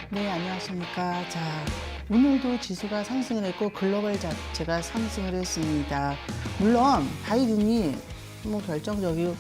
네, 안녕하십니까. 자, 오늘도 지수가 상승을 했고 글로벌 자체가 상승을 했습니다. 물론 바이든이 뭐 결정적이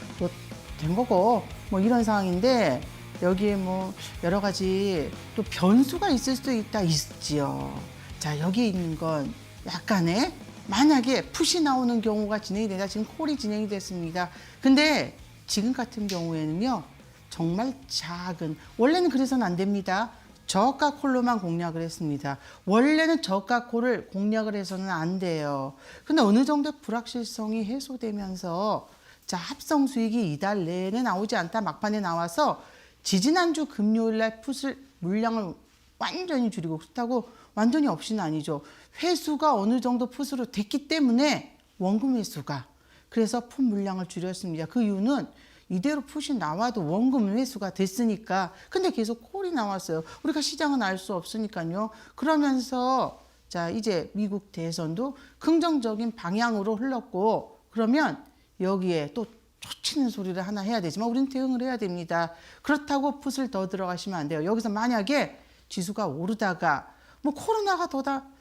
된 거고 뭐 이런 상황인데 여기에 뭐 여러 가지 또 변수가 있을 수도 있지요. 자, 여기에 있는 건 약간의 만약에 풋이 나오는 경우가 진행이 된다. 지금 콜이 진행이 됐습니다. 근데 지금 같은 경우에는요. 정말 작은, 원래는 그래서는 안 됩니다. 저가 콜로만 공략을 했습니다. 원래는 저가 콜을 공략을 해서는 안 돼요. 근데 어느 정도 불확실성이 해소되면서 자, 합성 수익이 이달 내내 나오지 않다 막판에 나와서 지지난주 금요일 날 풋을 물량을 완전히 줄이고, 그렇다고 완전히 없이는 아니죠. 회수가 어느 정도 풋으로 됐기 때문에 원금 회수가, 그래서 풋 물량을 줄였습니다. 그 이유는 이대로 풋이 나와도 원금 회수가 됐으니까. 근데 계속 콜이 나왔어요. 우리가 시장은 알 수 없으니까요. 그러면서 자, 이제 미국 대선도 긍정적인 방향으로 흘렀고, 그러면 여기에 또 초치는 소리를 하나 해야 되지만 우리는 대응을 해야 됩니다. 그렇다고 풋을 더 들어가시면 안 돼요. 여기서 만약에 지수가 오르다가 뭐 코로나가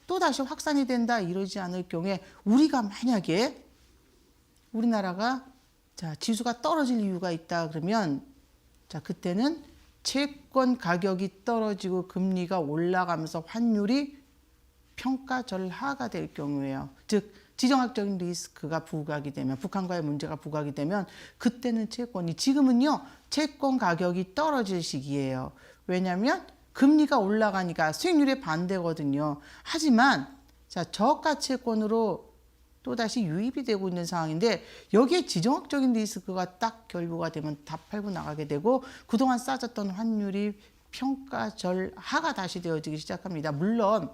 또다시 확산이 된다 이러지 않을 경우에, 우리가 만약에 우리나라가 자, 지수가 떨어질 이유가 있다 그러면, 자, 그때는 채권 가격이 떨어지고 금리가 올라가면서 환율이 평가절하가 될 경우예요. 즉 지정학적인 리스크가 부각이 되면, 북한과의 문제가 부각이 되면 그때는 채권이, 지금은요 채권 가격이 떨어질 시기예요. 왜냐하면 금리가 올라가니까 수익률에 반대거든요. 하지만 자, 저가 채권으로 또다시 유입이 되고 있는 상황인데, 여기에 지정학적인 리스크가 딱 결부가 되면 다 팔고 나가게 되고 그동안 싸졌던 환율이 평가절하가 다시 되어지기 시작합니다. 물론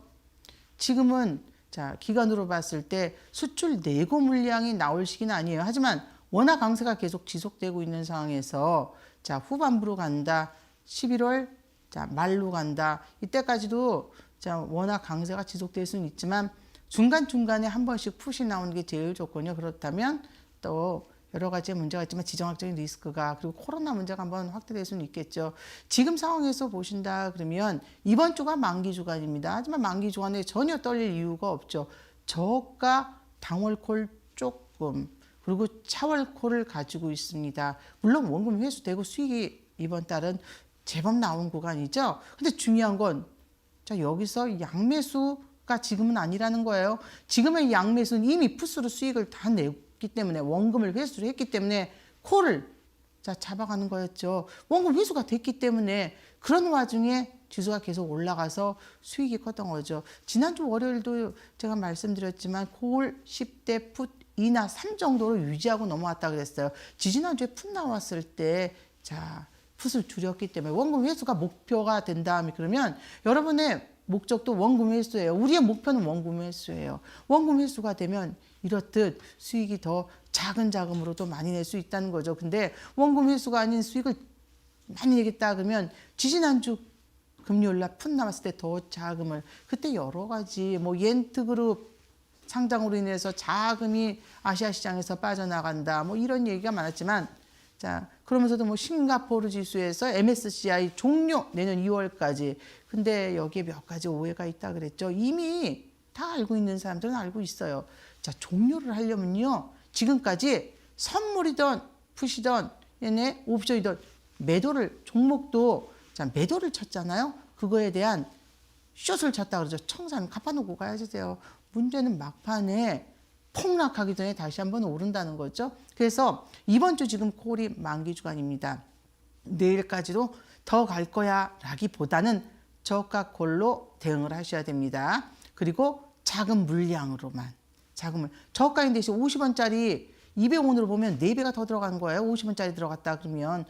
지금은 자, 기간으로 봤을 때 수출 내고 물량이 나올 시기는 아니에요. 하지만 원화 강세가 계속 지속되고 있는 상황에서 자, 후반부로 간다. 11월 자, 말로 간다. 이때까지도 자, 원화 강세가 지속될 수는 있지만 중간중간에 한 번씩 풋이 나오는 게 제일 좋거든요. 그렇다면 또 여러 가지 문제가 있지만 지정학적인 리스크가, 그리고 코로나 문제가 한번 확대될 수는 있겠죠. 지금 상황에서 보신다 그러면 이번 주가 만기 주간입니다. 하지만 만기 주간에 전혀 떨릴 이유가 없죠. 저가 당월콜 조금, 그리고 차월콜을 가지고 있습니다. 물론 원금 회수되고 수익이 이번 달은 제법 나온 구간이죠. 근데 중요한 건 자, 여기서 양매수가 지금은 아니라는 거예요. 지금의 양매수는 이미 풋으로 수익을 다 냈기 때문에, 원금을 회수를 했기 때문에 콜을 자, 잡아가는 거였죠. 원금 회수가 됐기 때문에. 그런 와중에 지수가 계속 올라가서 수익이 컸던 거죠. 지난주 월요일도 제가 말씀드렸지만 콜 10대 풋 2나 3 정도로 유지하고 넘어왔다 그랬어요. 지지난주에 풋 나왔을 때 자, 풋을 줄였기 때문에 원금 회수가 목표가 된 다음에, 그러면 여러분의 목적도 원금 회수예요. 우리의 목표는 원금 회수예요. 원금 회수가 되면 이렇듯 수익이 더 작은 자금으로도 많이 낼 수 있다는 거죠. 근데 원금 회수가 아닌 수익을 많이 내겠다 그러면 지지난주 금요일 날 풋 나왔을 때 더 자금을, 그때 여러 가지 뭐 옌트그룹 상장으로 인해서 자금이 아시아 시장에서 빠져나간다 뭐 이런 얘기가 많았지만, 자, 그러면서도 뭐 싱가포르 지수에서 MSCI 종료 내년 2월까지. 근데 여기에 몇 가지 오해가 있다 그랬죠. 이미 다 알고 있는 사람들은 알고 있어요. 자, 종료를 하려면요, 지금까지 선물이든 풋이든 얘네 옵션이든 매도를, 종목도 자, 매도를 쳤잖아요. 그거에 대한 숏을 쳤다 그러죠. 청산 갚아놓고 가야지 돼요. 문제는 막판에 폭락하기 전에 다시 한번 오른다는 거죠. 그래서 이번 주 지금 콜이 만기 주간입니다. 내일까지도 더 갈 거야 라기보다는 저가 콜로 대응을 하셔야 됩니다. 그리고 작은 물량으로만, 작은 저가인 대신 50원짜리 200원으로 보면 4배가 더 들어간 거예요. 50원짜리 들어갔다 그러면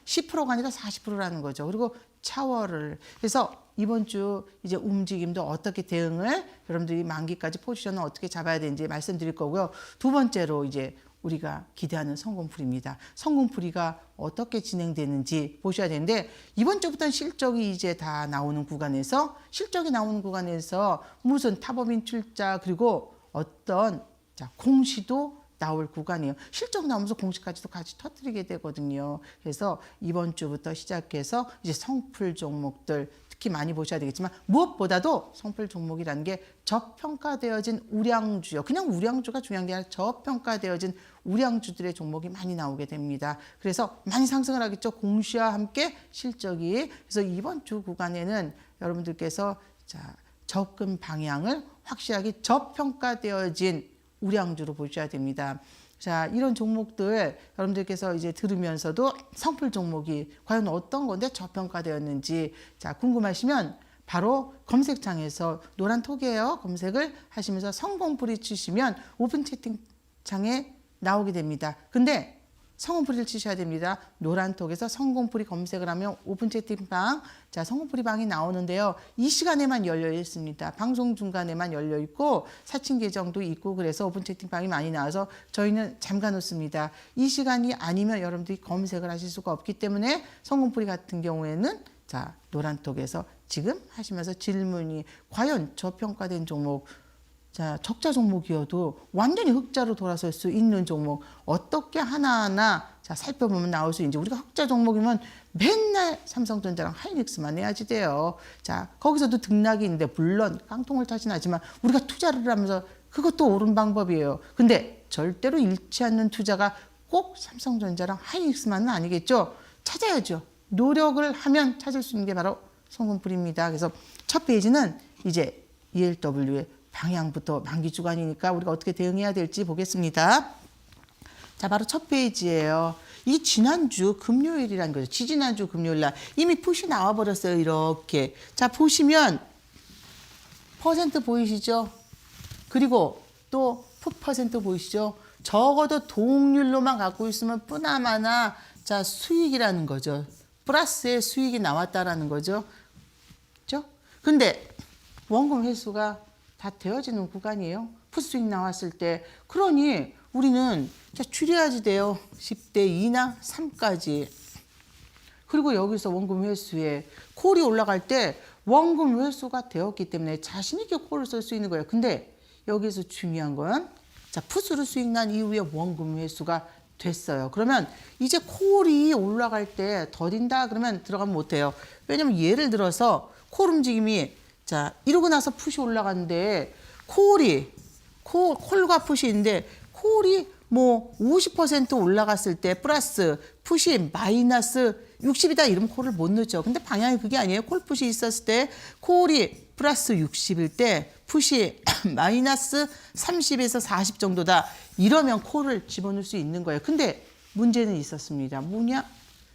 10%가 아니라 40%라는 거죠. 그리고 차월을 해서 이번 주 이제 움직임도 어떻게 대응을, 여러분들이 만기까지 포지션을 어떻게 잡아야 되는지 말씀드릴 거고요. 두 번째로 이제 우리가 기대하는 성공풀이입니다. 성공풀이가 어떻게 진행되는지 보셔야 되는데, 이번 주부터는 실적이 이제 다 나오는 구간에서, 실적이 나오는 구간에서 무슨 타법인 출자 그리고 어떤 자, 공시도 나올 구간이에요. 실적 나오면서 공시까지도 같이 터뜨리게 되거든요. 그래서 이번 주부터 시작해서 이제 성풀 종목들, 특히 많이 보셔야 되겠지만 무엇보다도 성풀 종목이라는 게 저평가되어진 우량주요. 그냥 우량주가 중요한 게 아니라 저평가되어진 우량주들의 종목이 많이 나오게 됩니다. 그래서 많이 상승을 하겠죠. 공시와 함께 실적이. 그래서 이번 주 구간에는 여러분들께서 자, 접근 방향을 확실하게 저평가되어진 우량주로 보셔야 됩니다. 자, 이런 종목들 여러분들께서 이제 들으면서도 성풀 종목이 과연 어떤 건데 저평가되었는지 자, 궁금하시면 바로 검색창에서 노란 톡이에요. 검색을 하시면서 성공풀이 치시면 오픈 채팅창에 나오게 됩니다. 근데 성공풀이를 치셔야 됩니다. 노란 톡에서 성공풀이 검색을 하면 오픈 채팅방, 자, 성공풀이 방이 나오는데요. 이 시간에만 열려 있습니다. 방송 중간에만 열려 있고 사칭 계정도 있고 그래서 오픈 채팅방이 많이 나와서 저희는 잠가 놓습니다. 이 시간이 아니면 여러분들이 검색을 하실 수가 없기 때문에 성공풀이 같은 경우에는 자, 노란 톡에서 지금 하시면서 질문이 과연 저평가된 종목, 자, 적자 종목이어도 완전히 흑자로 돌아설 수 있는 종목 어떻게 하나하나 자, 살펴보면 나올 수 있는지. 우리가 흑자 종목이면 맨날 삼성전자랑 하이닉스만 해야지 돼요. 자, 거기서도 등락이 있는데 물론 깡통을 타진 하지만 우리가 투자를 하면서 그것도 옳은 방법이에요. 근데 절대로 잃지 않는 투자가 꼭 삼성전자랑 하이닉스만은 아니겠죠. 찾아야죠. 노력을 하면 찾을 수 있는 게 바로 성공풀입니다. 그래서 첫 페이지는 이제 ELW의 방향부터 만기 주간이니까 우리가 어떻게 대응해야 될지 보겠습니다. 자, 바로 첫 페이지예요. 이 지난주 금요일이라는 거죠. 지지난주 금요일 날 이미 푸시 나와 버렸어요. 이렇게. 자, 보시면 퍼센트 보이시죠? 그리고 또 풋 퍼센트 보이시죠? 적어도 동률로만 갖고 있으면 뿌나마나 자, 수익이라는 거죠. 플러스의 수익이 나왔다라는 거죠. 그렇죠? 근데 원금 회수가 다 되어지는 구간이에요. 풋수익 나왔을 때. 그러니 우리는 자, 줄여야지 돼요. 10대 2나 3까지. 그리고 여기서 원금 회수에 콜이 올라갈 때 원금 회수가 되었기 때문에 자신 있게 콜을 쓸 수 있는 거예요. 근데 여기서 중요한 건 자, 풋으로 수익 난 이후에 원금 회수가 됐어요. 그러면 이제 콜이 올라갈 때 더딘다 그러면 들어가면 못해요. 왜냐면 예를 들어서 콜 움직임이 자, 이러고 나서 풋이 올라갔는데 콜과 풋이 있는데 콜이 뭐 50% 올라갔을 때 플러스 풋이 마이너스 60이다 이러면 콜을 못 넣죠. 근데 방향이 그게 아니에요. 콜 풋이 있었을 때 콜이 플러스 60일 때 풋이 마이너스 30에서 40 정도다. 이러면 콜을 집어넣을 수 있는 거예요. 근데 문제는 있었습니다. 뭐냐?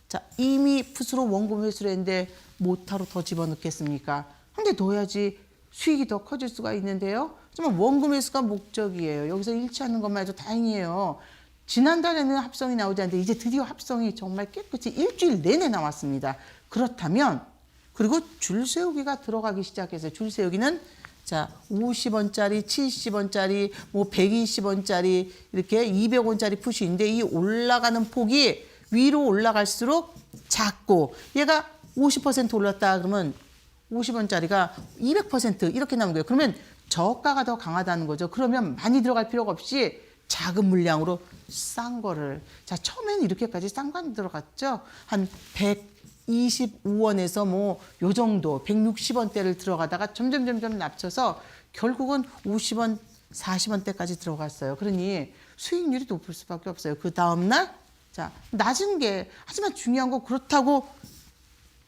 자, 이미 풋으로 원금 회수를 했는데 못하러 더 집어넣겠습니까? 근데 넣어야지 수익이 더 커질 수가 있는데요. 하지만 원금 회수가 목적이에요. 여기서 잃지 않는 것만 해도 다행이에요. 지난달에는 합성이 나오지 않는데 이제 드디어 합성이 정말 깨끗이 일주일 내내 나왔습니다. 그렇다면 그리고 줄 세우기가 들어가기 시작했어요. 줄 세우기는 자, 50원짜리, 70원짜리, 뭐 120원짜리 이렇게 200원짜리 풋이 있는데 이 올라가는 폭이 위로 올라갈수록 작고 얘가 50% 올랐다 그러면 50원짜리가 200% 이렇게 나오는 거예요. 그러면 저가가 더 강하다는 거죠. 그러면 많이 들어갈 필요가 없이 작은 물량으로 싼 거를. 자, 처음에는 이렇게까지 싼 거 안 들어갔죠. 한 125원에서 뭐 요 정도 160원대를 들어가다가 점점 낮춰서 결국은 50원, 40원대까지 들어갔어요. 그러니 수익률이 높을 수밖에 없어요. 그 다음날 자, 낮은 게 하지만 중요한 거 그렇다고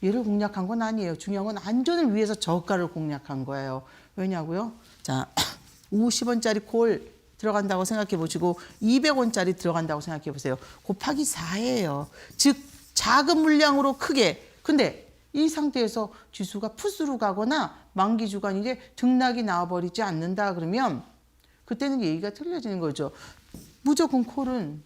얘를 공략한 건 아니에요. 중요한 건 안전을 위해서 저가를 공략한 거예요. 왜냐고요? 자, 50원짜리 콜 들어간다고 생각해 보시고 200원짜리 들어간다고 생각해 보세요. 곱하기 4예요. 즉 작은 물량으로 크게. 근데 이 상태에서 지수가 풋으로 가거나 만기 주간인데 등락이 나와버리지 않는다 그러면 그때는 얘기가 틀려지는 거죠. 무조건 콜은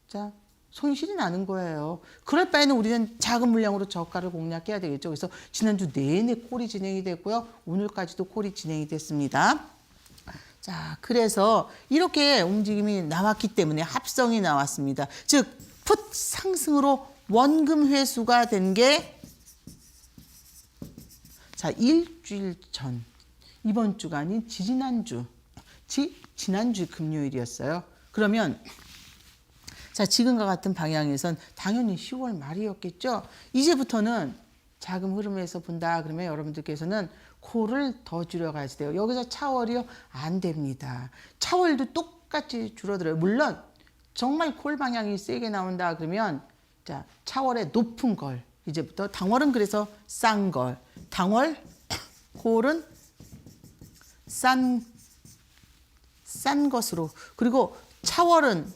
자, 손실이 나는 거예요. 그럴 바에는 우리는 작은 물량으로 저가를 공략해야 되겠죠. 그래서 지난주 내내 콜이 진행이 됐고요. 오늘까지도 콜이 진행이 됐습니다. 자, 그래서 이렇게 움직임이 나왔기 때문에 합성이 나왔습니다. 즉, 풋 상승으로 원금 회수가 된 게 자, 일주일 전. 이번 주가 아닌 지난주 금요일이었어요. 그러면 자, 지금과 같은 방향에선 당연히 10월 말이었겠죠. 이제부터는 자금 흐름에서 본다 그러면 여러분들께서는 코를 더 줄여가야지 돼요. 여기서 차월이요? 안 됩니다. 차월도 똑같이 줄어들어요. 물론 정말 콜 방향이 세게 나온다 그러면 자, 차월의 높은 걸 이제부터 당월은 그래서 싼 걸, 당월, 콜은 싼 것으로, 그리고 차월은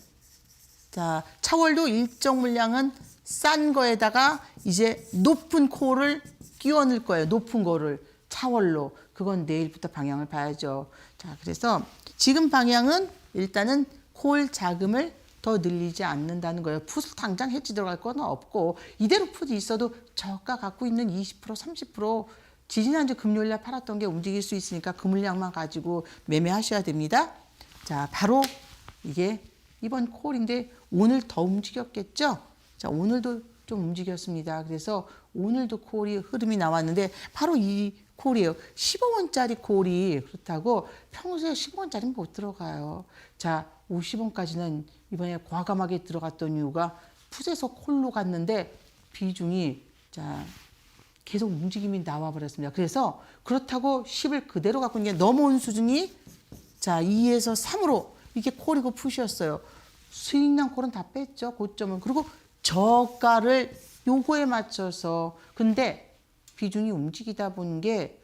자, 차월도 일정 물량은 싼 거에다가 이제 높은 콜을 끼워 넣을 거예요. 높은 거를 차월로. 그건 내일부터 방향을 봐야죠. 자, 그래서 지금 방향은 일단은 콜 자금을 더 늘리지 않는다는 거예요. 풋을 당장 해지 들어갈 건 없고 이대로 풋이 있어도 저가 갖고 있는 20% 30% 지지난주 금요일날 팔았던 게 움직일 수 있으니까 그 물량만 가지고 매매하셔야 됩니다. 자, 바로 이게 이번 콜인데 오늘 더 움직였겠죠? 자, 오늘도 좀 움직였습니다. 그래서 오늘도 콜이 흐름이 나왔는데 바로 이 콜이에요. 15원짜리 콜이 그렇다고 평소에 15원짜리는 못 들어가요. 자, 50원까지는 이번에 과감하게 들어갔던 이유가 풋에서 콜로 갔는데 비중이 자 계속 움직임이 나와 버렸습니다. 그래서 그렇다고 10을 그대로 갖고 있는 게 넘어온 수준이 자 2에서 3으로 이게 콜이고 풋이었어요. 수익난 콜은 다 뺐죠. 고점은. 그리고 저가를 요거에 맞춰서 근데 비중이 움직이다 보는 게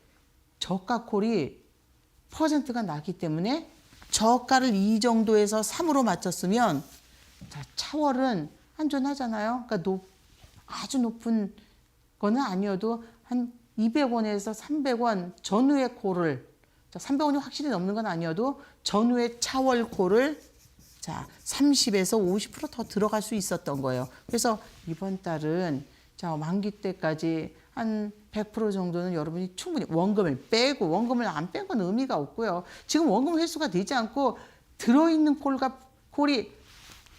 저가 콜이 퍼센트가 나기 때문에 저가를 이 정도에서 3으로 맞췄으면 자, 차월은 안전하잖아요. 그러니까 아주 높은 거는 아니어도 한 200원에서 300원 전후의 콜을 자, 300원이 확실히 넘는 건 아니어도 전후의 차월 콜을 자, 30에서 50% 더 들어갈 수 있었던 거예요. 그래서 이번 달은 자, 만기 때까지 한 100% 정도는 여러분이 충분히 원금을 빼고 원금을 안 뺀 건 의미가 없고요. 지금 원금 회수가 되지 않고 들어있는 콜이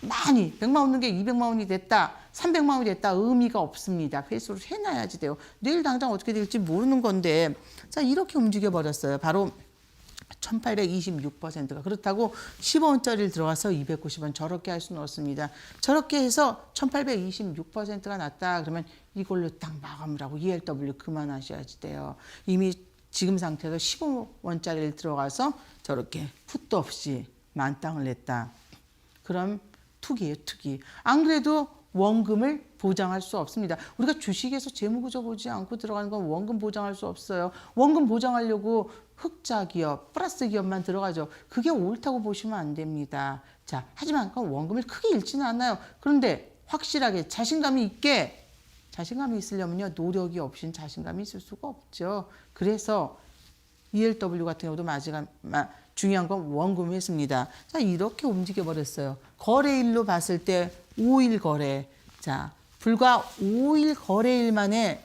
많이 100만 원 넣는 게 200만 원이 됐다. 300만 원이 됐다. 의미가 없습니다. 회수를 해놔야지 돼요. 내일 당장 어떻게 될지 모르는 건데 자 이렇게 움직여 버렸어요. 바로 1826%가 그렇다고 15원짜리를 들어가서 290원 저렇게 할 수는 없습니다. 저렇게 해서 1826%가 났다 그러면 이걸로 딱 마감을 하고 ELW 그만하셔야지 돼요. 이미 지금 상태에서 15원짜리를 들어가서 저렇게 풋도 없이 만땅을 냈다. 그럼 투기예요, 투기. 안 그래도 원금을 보장할 수 없습니다. 우리가 주식에서 재무구조 보지 않고 들어가는 건 원금 보장할 수 없어요. 원금 보장하려고 흑자 기업, 플러스 기업만 들어가죠. 그게 옳다고 보시면 안 됩니다. 자, 하지만 그건 원금을 크게 잃지는 않아요. 그런데 확실하게 자신감이 있게 자신감이 있으려면요. 노력이 없이는 자신감이 있을 수가 없죠. 그래서 ELW 같은 경우도 중요한 건 원금 회수입니다. 자, 이렇게 움직여 버렸어요. 거래일로 봤을 때 5일 거래. 자, 불과 5일 거래일 만에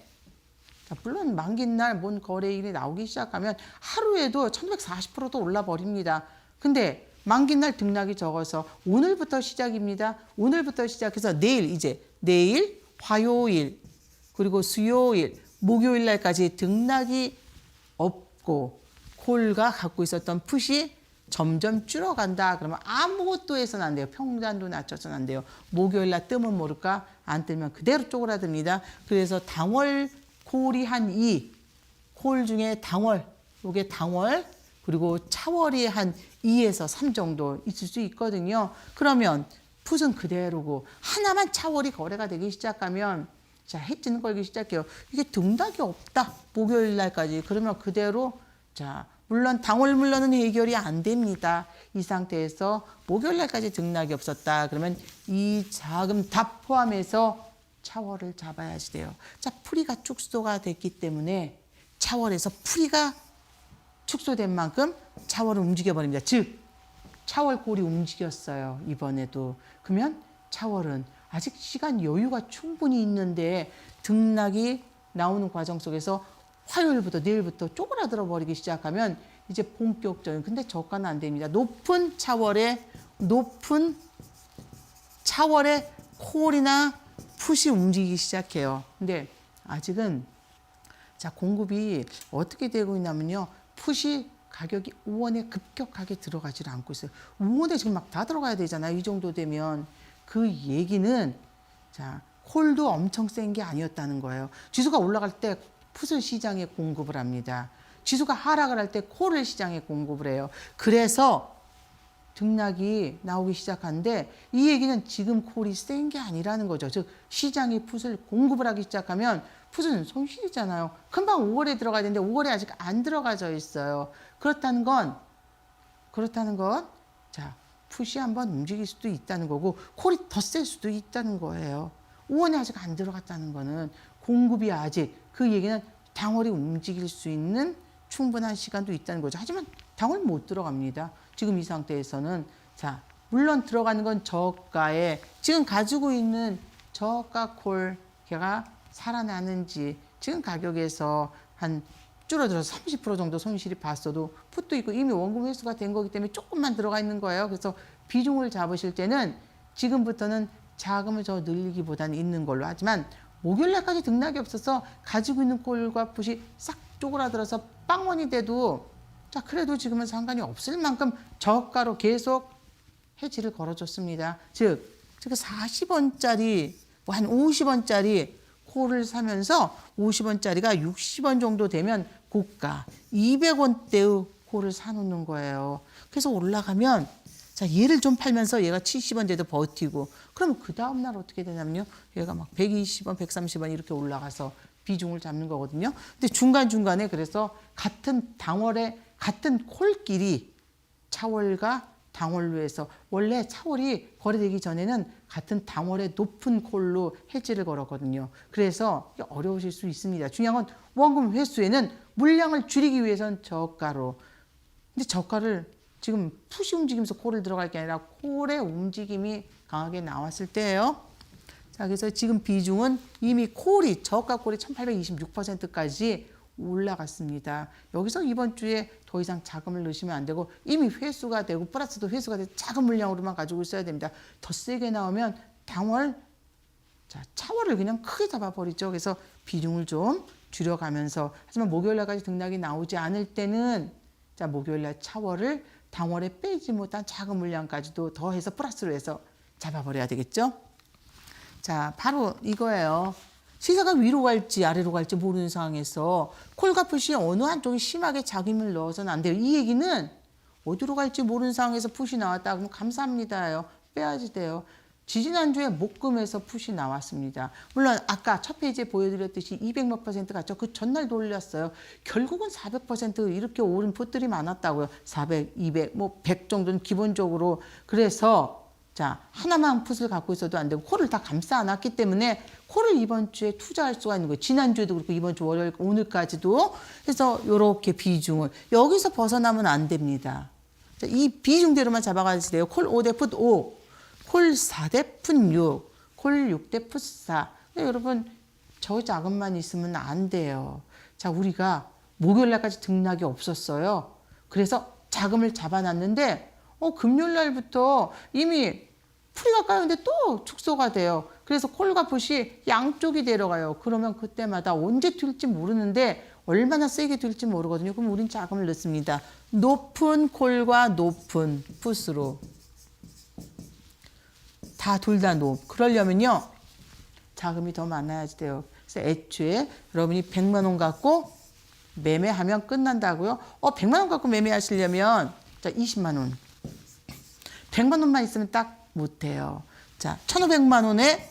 자, 물론 만기날 뭔 거래일이 나오기 시작하면 하루에도 1940%도 올라 버립니다. 근데 만기날 등락이 적어서 오늘부터 시작입니다. 오늘부터 시작해서 내일, 화요일, 그리고 수요일, 목요일 날까지 등락이 없고 콜가 갖고 있었던 풋이 점점 줄어간다. 그러면 아무것도 해서는 안 돼요. 평단도 낮춰서는 안 돼요. 목요일 날 뜨면 모를까? 안 뜨면 그대로 쪼그라듭니다. 그래서 당월 콜이 한 2, 콜 중에 당월, 요게 당월, 그리고 차월이 한 2에서 3 정도 있을 수 있거든요. 그러면 풋은 그대로고 하나만 차월이 거래가 되기 시작하면 자, 해지는 걸기 시작해요. 이게 등락이 없다. 목요일 날까지. 그러면 그대로 자, 물론 당월 물론은 해결이 안 됩니다. 이 상태에서 목요일 날까지 등락이 없었다. 그러면 이 자금 다 포함해서 차월을 잡아야지 돼요. 자, 풀이가 축소가 됐기 때문에 차월에서 풀이가 축소된 만큼 차월을 움직여버립니다. 즉, 차월 콜이 움직였어요. 이번에도. 그러면 차월은 아직 시간 여유가 충분히 있는데 등락이 나오는 과정 속에서 화요일부터 내일부터 쪼그라들어 버리기 시작하면 이제 본격적인 근데 저가는 안 됩니다. 높은 차월에 콜이나 풋이 움직이기 시작해요. 근데 아직은 자 공급이 어떻게 되고 있냐면요. 풋이 가격이 5원에 급격하게 들어가질 않고 있어요. 5원에 지금 막 다 들어가야 되잖아요. 이 정도 되면 그 얘기는 자 콜도 엄청 센 게 아니었다는 거예요. 지수가 올라갈 때 풋을 시장에 공급을 합니다. 지수가 하락을 할 때 콜을 시장에 공급을 해요. 그래서 등락이 나오기 시작하는데 이 얘기는 지금 콜이 센 게 아니라는 거죠. 즉 시장이 풋을 공급을 하기 시작하면 풋은 손실이잖아요. 금방 5월에 들어가야 되는데 5월에 아직 안 들어가져 있어요. 그렇다는 건 자, 풋이 한번 움직일 수도 있다는 거고 콜이 더 셀 수도 있다는 거예요. 5월에 아직 안 들어갔다는 거는 공급이 아직, 그 얘기는 당월이 움직일 수 있는 충분한 시간도 있다는 거죠. 하지만 당월 못 들어갑니다. 지금 이 상태에서는. 자, 물론 들어가는 건 저가에 지금 가지고 있는 저가 콜 걔가 살아나는지, 지금 가격에서 한 줄어들어서 30% 정도 손실이 봤어도 풋도 있고 이미 원금 회수가 된 거기 때문에 조금만 들어가 있는 거예요. 그래서 비중을 잡으실 때는 지금부터는 자금을 더 늘리기보다는 있는 걸로. 하지만 목요일날까지 등락이 없어서 가지고 있는 콜과 풋이 싹 쪼그라들어서 빵원이 돼도 자, 그래도 지금은 상관이 없을 만큼 저가로 계속 해지를 걸어줬습니다. 즉 40원짜리 뭐 한 50원짜리 콜을 사면서 50원짜리가 60원 정도 되면 고가 200원대의 콜을 사놓는 거예요. 그래서 올라가면 자, 얘를 좀 팔면서 얘가 70원 돼도 버티고, 그러면 그 다음날 어떻게 되냐면요, 얘가 막 120원, 130원 이렇게 올라가서 비중을 잡는 거거든요. 근데 중간중간에 그래서 같은 당월에 같은 콜끼리 차월과 당월로 해서, 원래 차월이 거래되기 전에는 같은 당월에 높은 콜로 해지를 걸었거든요. 그래서 어려우실 수 있습니다. 중요한 건 원금 회수에는 물량을 줄이기 위해서는 저가로. 근데 저가를 지금 푸시 움직이면서 콜을 들어갈 게 아니라 콜의 움직임이 강하게 나왔을 때예요. 자, 그래서 지금 비중은 이미 콜이, 저가 콜이 1826%까지 올라갔습니다. 여기서 이번 주에 더 이상 자금을 넣으시면 안 되고 이미 회수가 되고 플러스도 회수가 돼서 작은 물량으로만 가지고 있어야 됩니다. 더 세게 나오면 당월, 자, 차월을 그냥 크게 잡아버리죠. 그래서 비중을 좀 줄여가면서, 하지만 목요일날까지 등락이 나오지 않을 때는 자, 목요일날 차월을 당월에 빼지 못한 작은 물량까지도 더해서 플러스로 해서 잡아버려야 되겠죠. 자, 바로 이거예요. 시세가 위로 갈지 아래로 갈지 모르는 상황에서 콜과 풋이 어느 한쪽이 심하게 자금을 넣어서는 안 돼요. 이 얘기는 어디로 갈지 모르는 상황에서 풋이 나왔다 그러면 감사합니다요. 빼야지 돼요. 지지난주에 목금에서 풋이 나왔습니다. 물론 아까 첫 페이지에 보여드렸듯이 200몇 % 갔죠. 그 전날도 올렸어요. 결국은 400% 이렇게 오른 풋들이 많았다고요. 400, 200, 뭐 100 정도는 기본적으로. 그래서 자, 하나만 풋을 갖고 있어도 안 되고 콜을 다 감싸 안았기 때문에 콜을 이번 주에 투자할 수가 있는 거예요. 지난주에도 그렇고 이번 주 월요일 오늘까지도. 그래서 이렇게 비중을 여기서 벗어나면 안 됩니다. 자, 이 비중대로만 잡아가시면 돼요. 콜 5대 풋 5, 콜 4대 풋 6, 콜 6대 풋 4. 근데 여러분 저 자금만 있으면 안 돼요. 자, 우리가 목요일날까지 등락이 없었어요. 그래서 자금을 잡아놨는데 금요일 날부터 이미 풀이가 까였는데 또 축소가 돼요. 그래서 콜과 풋이 양쪽이 내려가요. 그러면 그때마다 언제 튈지 모르는데 얼마나 세게 튈지 모르거든요. 그럼 우린 자금을 넣습니다. 높은 콜과 높은 풋으로. 다 둘 다 높. 그러려면요, 자금이 더 많아야지 돼요. 그래서 애초에 여러분이 100만 원 갖고 매매하면 끝난다고요? 100만 원 갖고 매매하시려면 자, 20만 원. 100만 원만 있으면 딱 못해요. 자, 1,500만 원에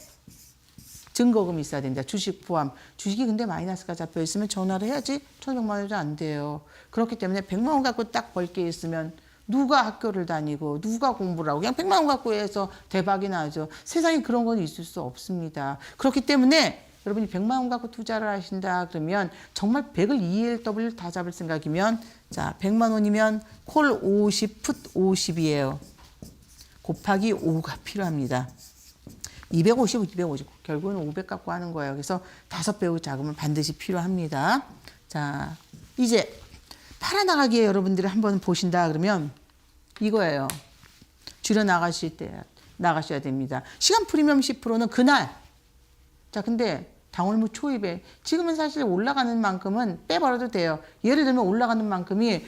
증거금이 있어야 됩니다. 주식 포함. 주식이 근데 마이너스가 잡혀 있으면 전화를 해야지 1,500만 원이 안 돼요. 그렇기 때문에 100만 원 갖고 딱 벌 게 있으면 누가 학교를 다니고 누가 공부를 하고 그냥 100만 원 갖고 해서 대박이 나죠. 세상에 그런 건 있을 수 없습니다. 그렇기 때문에 여러분이 100만 원 갖고 투자를 하신다 그러면 정말 100을 ELW 다 잡을 생각이면 자, 100만 원이면 콜 50, 풋 50이에요. 곱하기 5가 필요합니다. 250, 250. 결국은 500 갖고 하는 거예요. 그래서 5배의 자금은 반드시 필요합니다. 자, 이제 팔아나가기에 여러분들이 한번 보신다 그러면 이거예요. 줄여 나가실 때 나가셔야 됩니다. 시간 프리미엄 10%는 그날. 자, 근데 당월무 초입에 지금은 사실 올라가는 만큼은 빼버려도 돼요. 예를 들면 올라가는 만큼이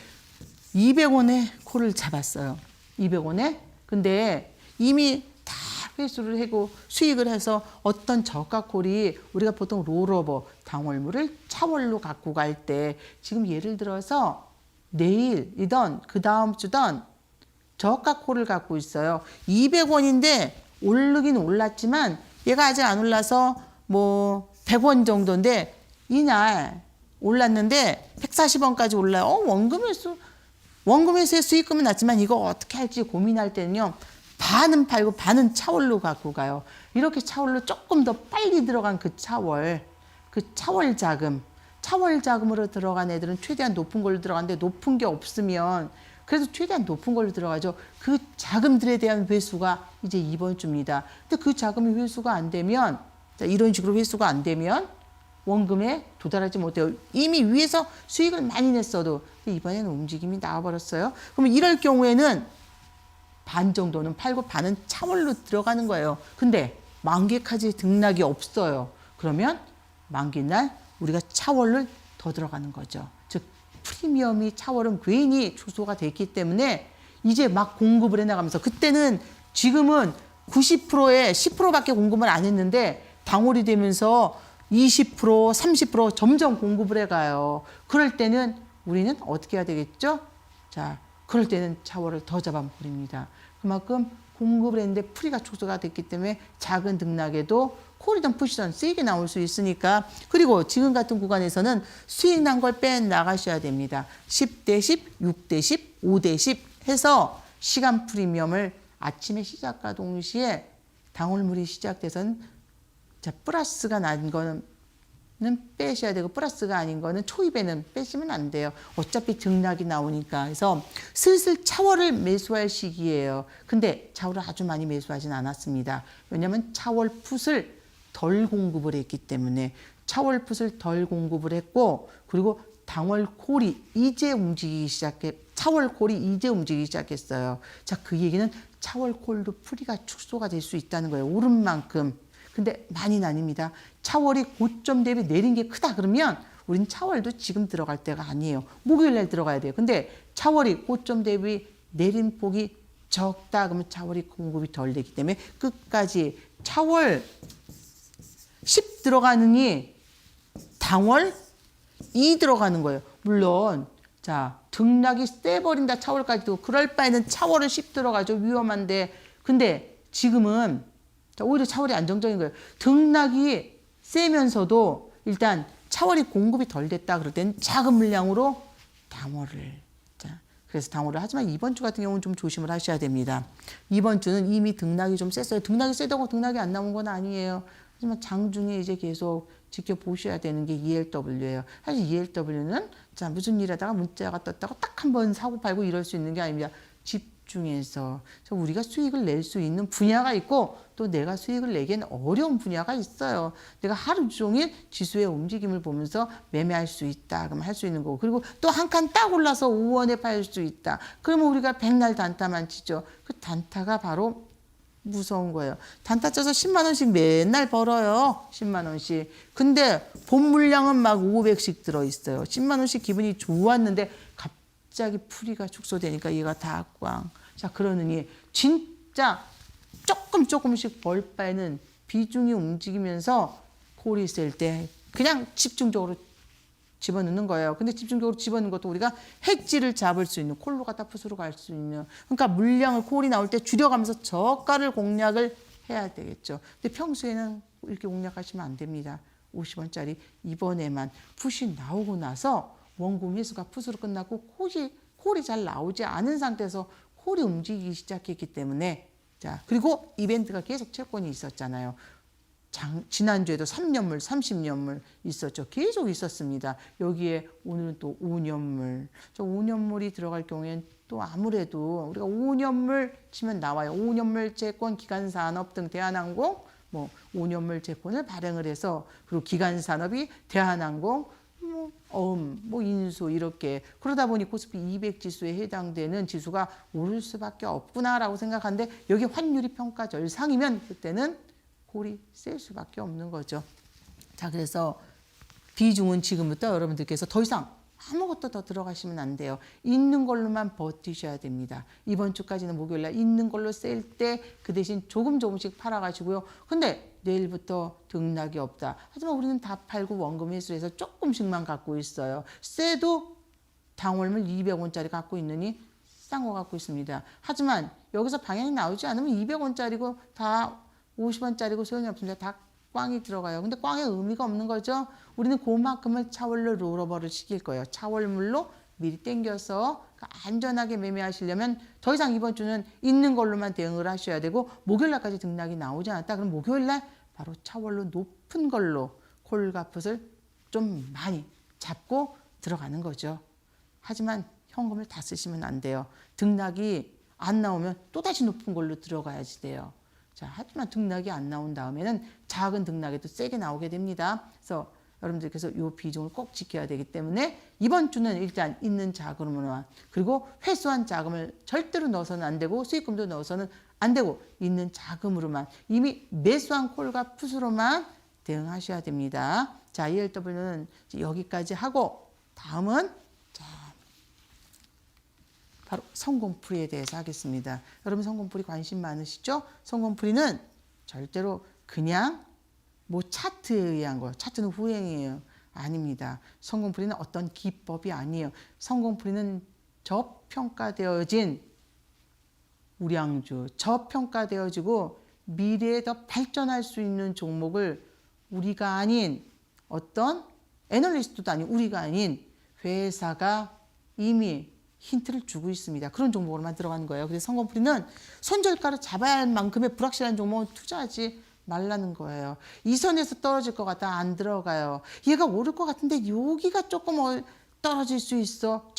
200원에 콜을 잡았어요. 200원에. 근데 이미 다 회수를 하고 수익을 해서 어떤 저가콜이 우리가 보통 롤오버 당월물을 차월로 갖고 갈 때 지금 예를 들어서 내일이던 그 다음 주던 저가콜을 갖고 있어요. 200원인데 오르긴 올랐지만 얘가 아직 안 올라서 뭐 100원 정도인데 이날 올랐는데 140원까지 올라요. 원금에서의 수익금은 낮지만 이거 어떻게 할지 고민할 때는요. 반은 팔고 반은 차월로 갖고 가요. 이렇게 차월로 조금 더 빨리 들어간 그 차월 자금으로 들어간 애들은 최대한 높은 걸로 들어가는데 높은 게 없으면 그래도 최대한 높은 걸로 들어가죠. 그 자금들에 대한 회수가 이제 이번 주입니다. 근데 그 자금이 회수가 안 되면 이런 식으로 회수가 안 되면 원금에 도달하지 못해요. 이미 위에서 수익을 많이 냈어도 이번에는 움직임이 나와버렸어요. 그러면 이럴 경우에는 반 정도는 팔고 반은 차월로 들어가는 거예요. 근데 만기까지 등락이 없어요. 그러면 만기날 우리가 차월을 더 들어가는 거죠. 즉 프리미엄이 차월은 괜히 축소가 됐기 때문에 이제 막 공급을 해나가면서 그때는 지금은 90%에 10%밖에 공급을 안 했는데 당월이 되면서 20%, 30% 점점 공급을 해가요. 그럴 때는 우리는 어떻게 해야 되겠죠? 자, 그럴 때는 차월을 더 잡아버립니다. 그만큼 공급을 했는데 프리가 축소가 됐기 때문에 작은 등락에도 콜이든 푸시든 세게 나올 수 있으니까 그리고 지금 같은 구간에서는 수익 난 걸 빼나가셔야 됩니다. 10대 10, 6대 10, 5대 10 해서 시간 프리미엄을 아침에 시작과 동시에 당월물이 시작돼서는 자, 플러스가 난 거는 빼셔야 되고 플러스가 아닌 거는 초입에는 빼시면 안 돼요. 어차피 등락이 나오니까. 그래서 슬슬 차월을 매수할 시기예요. 근데 차월을 아주 많이 매수하진 않았습니다. 왜냐하면 차월 풋을 덜 공급을 했기 때문에 차월 풋을 덜 공급을 했고 그리고 당월 콜이 이제 움직이기 시작했어요. 자, 그 얘기는 차월 콜도 프리가 축소가 될 수 있다는 거예요. 오른 만큼. 근데 많이는 아닙니다. 차월이 고점 대비 내린 게 크다 그러면 우린 차월도 지금 들어갈 때가 아니에요. 목요일 날 들어가야 돼요. 근데 차월이 고점 대비 내린 폭이 적다 그러면 차월이 공급이 덜 되기 때문에 끝까지 차월 10 들어가느니 당월 2 들어가는 거예요. 물론 자 등락이 세버린다 차월까지도 그럴 바에는 차월을 10 들어가죠. 위험한데 근데 지금은 자, 오히려 차월이 안정적인 거예요. 등락이 세면서도 일단 차월이 공급이 덜 됐다 그럴 때는 작은 물량으로 당월을. 자, 그래서 당월을 하지만 이번 주 같은 경우는 좀 조심을 하셔야 됩니다. 이번 주는 이미 등락이 좀 셌어요. 등락이 세다고 등락이 안 나온 건 아니에요. 하지만 장중에 이제 계속 지켜보셔야 되는 게 ELW예요. 사실 ELW는 자, 무슨 일 하다가 문자가 떴다고 딱 한 번 사고 팔고 이럴 수 있는 게 아닙니다. 집중해서 우리가 수익을 낼 수 있는 분야가 있고 또 내가 수익을 내기엔 어려운 분야가 있어요. 내가 하루 종일 지수의 움직임을 보면서 매매할 수 있다. 그럼 할 수 있는 거고 그리고 또 한 칸 딱 올라서 5원에 팔 수 있다. 그러면 우리가 백날 단타만 치죠. 그 단타가 바로 무서운 거예요. 단타 쳐서 10만 원씩 맨날 벌어요. 10만 원씩. 근데 본 물량은 막 500씩 들어있어요. 10만 원씩 기분이 좋았는데 갑자기 풀이가 축소되니까 얘가 다 꽝. 자, 그러느니 진짜 조금씩 벌 바에는 비중이 움직이면서 콜이 있을 때 그냥 집중적으로 집어넣는 거예요. 근데 집중적으로 집어넣는 것도 우리가 hedge를 잡을 수 있는 콜로 갖다 풋으로 갈 수 있는 그러니까 물량을 콜이 나올 때 줄여가면서 저가를 공략을 해야 되겠죠. 근데 평소에는 이렇게 공략하시면 안 됩니다. 50원짜리 이번에만 풋이 나오고 나서 원금 회수가 풋으로 끝나고 콜이 잘 나오지 않은 상태에서 콜이 움직이기 시작했기 때문에 자 그리고 이벤트가 계속 채권이 있었잖아요. 지난주에도 3년물, 30년물 있었죠. 계속 있었습니다. 여기에 오늘은 또 5년물. 저 5년물이 들어갈 경우에는 또 아무래도 우리가 5년물 치면 나와요. 5년물 채권, 기간산업 등 대한항공, 뭐 5년물 채권을 발행을 해서 그리고 기간산업이 대한항공, 뭐 인수 이렇게 그러다 보니 코스피 200 지수에 해당되는 지수가 오를 수밖에 없구나라고 생각하는데 여기 환율이 평가 절상이면 그때는 콜이 셀 수밖에 없는 거죠. 자, 그래서 비중은 지금부터 여러분들께서 더 이상 아무것도 더 들어가시면 안 돼요. 있는 걸로만 버티셔야 됩니다. 이번 주까지는 목요일 날 있는 걸로 셀 때 그 대신 조금씩 팔아가시고요. 근데 내일부터 등락이 없다. 하지만 우리는 다 팔고 원금 회수해서 조금씩만 갖고 있어요. 쎄도 당월물 200원짜리 갖고 있느니 싼 거 갖고 있습니다. 하지만 여기서 방향이 나오지 않으면 200원짜리고 다 50원짜리고 소용이 없습니다. 다 꽝이 들어가요. 근데 꽝의 의미가 없는 거죠. 우리는 그만큼을 차월로 롤오버를 시킬 거예요. 차월물로 미리 땡겨서 안전하게 매매하시려면 더 이상 이번 주는 있는 걸로만 대응을 하셔야 되고 목요일 날까지 등락이 나오지 않았다. 그럼 목요일 날 바로 차월로 높은 걸로 콜가풋을 좀 많이 잡고 들어가는 거죠. 하지만 현금을 다 쓰시면 안 돼요. 등락이 안 나오면 또다시 높은 걸로 들어가야지 돼요. 자, 하지만 등락이 안 나온 다음에는 작은 등락에도 세게 나오게 됩니다. 그래서 여러분들께서 이 비중을 꼭 지켜야 되기 때문에 이번 주는 일단 있는 자금으로만, 그리고 회수한 자금을 절대로 넣어서는 안 되고 수익금도 넣어서는 안 되고 있는 자금으로만, 이미 매수한 콜과 풋으로만 대응하셔야 됩니다. 자, ELW는 여기까지 하고 다음은 바로 성공풀이에 대해서 하겠습니다. 여러분 성공풀이 관심 많으시죠? 성공풀이는 절대로 그냥 뭐 차트에 의한 거, 차트는 후행이에요. 아닙니다. 성공풀이는 어떤 기법이 아니에요. 성공풀이는 저평가되어진 우량주, 저평가되어지고 미래에 더 발전할 수 있는 종목을 우리가 아닌 어떤 애널리스트도 아닌 우리가 아닌 회사가 이미 힌트를 주고 있습니다. 그런 종목으로만 들어가는 거예요. 그래서 성공풀이는 손절가를 잡아야 할 만큼의 불확실한 종목은 투자하지 말라는 거예요. 이 선에서 떨어질 것 같다 안 들어가요. 얘가 오를 것 같은데 여기가 조금 떨어질 수 있어.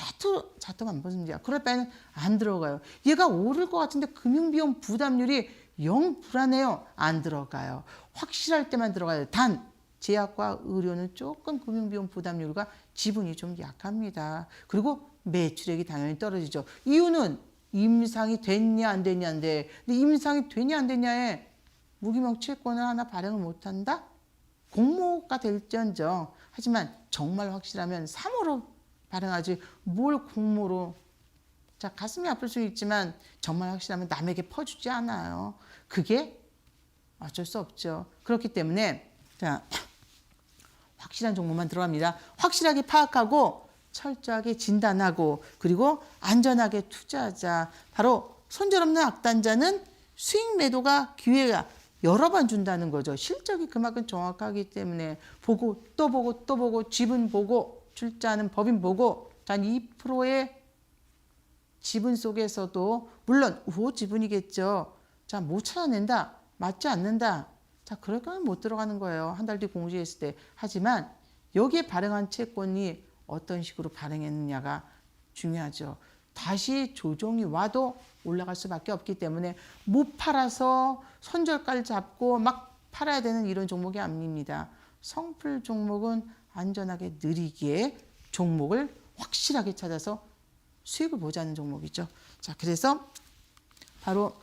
차트만 보십니다. 그럴 바에는 안 들어가요. 얘가 오를 것 같은데 금융비용 부담률이 영 불안해요. 안 들어가요. 확실할 때만 들어가요. 단 제약과 의료는 조금 금융비용 부담률과 지분이 좀 약합니다. 그리고 매출액이 당연히 떨어지죠. 이유는 임상이 됐냐 안 됐냐인데, 근데 임상이 되냐 안 됐냐에 무기명 채권을 하나 발행을 못한다? 공모가 될지언정. 하지만 정말 확실하면 3호로 발행하지 뭘 공모로. 자, 가슴이 아플 수 있지만 정말 확실하면 남에게 퍼주지 않아요. 그게 어쩔 수 없죠. 그렇기 때문에 자, 확실한 종목만 들어갑니다. 확실하게 파악하고 철저하게 진단하고 그리고 안전하게 투자하자. 바로 손절 없는 악단자는 수익 매도가 기회가 여러 번 준다는 거죠. 실적이 그만큼 정확하기 때문에 보고 또 보고 또 보고 지분 보고 출자하는 법인 보고 단 2%의 지분 속에서도 물론 우호 지분이겠죠. 자, 못 찾아낸다. 맞지 않는다. 자, 그럴 거면 못 들어가는 거예요. 한 달 뒤 공시했을 때. 하지만 여기에 발행한 채권이 어떤 식으로 발행했느냐가 중요하죠. 다시 조정이 와도 올라갈 수밖에 없기 때문에 못 팔아서 손절가를 잡고 막 팔아야 되는 이런 종목이 아닙니다. 성풀 종목은 안전하게 느리게 종목을 확실하게 찾아서 수익을 보자는 종목이죠. 자, 그래서 바로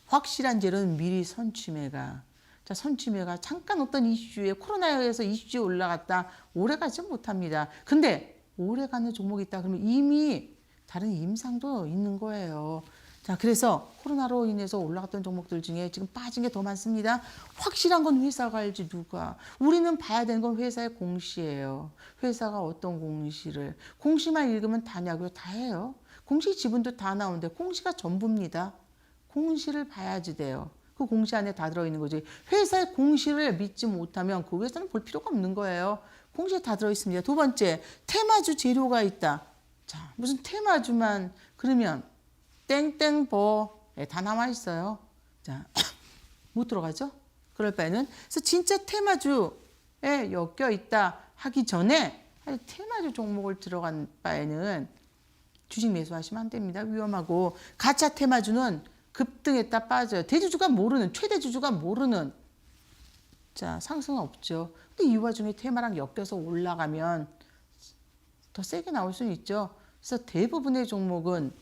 확실한 재료는 미리 선취매가. 자, 선취매가 잠깐 어떤 이슈에 코로나에 의해서 이슈에 올라갔다 오래 가지 못합니다. 근데 오래 가는 종목이 있다 그러면 이미 다른 임상도 있는 거예요. 자, 그래서 코로나로 인해서 올라갔던 종목들 중에 지금 빠진 게 더 많습니다. 확실한 건 회사가 알지 누가. 우리는 봐야 되는 건 회사의 공시예요. 회사가 어떤 공시를. 공시만 읽으면 다냐고요? 다예요. 공시 지분도 다 나오는데 공시가 전부입니다. 공시를 봐야지 돼요. 그 공시 안에 다 들어있는 거지. 회사의 공시를 믿지 못하면 그 회사는 볼 필요가 없는 거예요. 공시에 다 들어있습니다. 두 번째, 테마주 재료가 있다. 자, 무슨 테마주만 그러면 땡땡버에 다 남아있어요. 자, 못 들어가죠? 그럴 바에는 그래서 진짜 테마주에 엮여 있다 하기 전에 테마주 종목을 들어간 바에는 주식 매수하시면 안 됩니다. 위험하고. 가짜 테마주는 급등했다 빠져요. 대주주가 모르는, 최대 주주가 모르는. 자, 상승은 없죠. 근데 이 와중에 테마랑 엮여서 올라가면 더 세게 나올 수는 있죠. 그래서 대부분의 종목은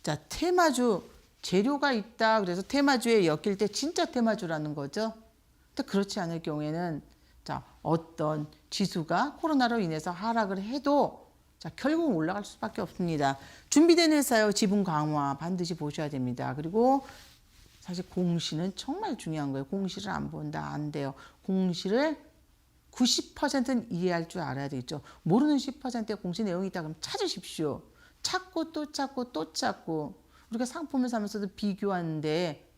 자, 테마주 재료가 있다. 그래서 테마주에 엮일 때 진짜 테마주라는 거죠. 근데 그렇지 않을 경우에는 자, 어떤 지수가 코로나로 인해서 하락을 해도 자, 결국은 올라갈 수밖에 없습니다. 준비된 회사요. 지분 강화 반드시 보셔야 됩니다. 그리고 사실 공시는 정말 중요한 거예요. 공시를 안 본다 안 돼요. 공시를 90%는 이해할 줄 알아야 되겠죠. 모르는 10%의 공시 내용이 있다 그러면 찾으십시오. 찾고 또 찾고 또 찾고 우리가 상품을 사면서도 비교하는데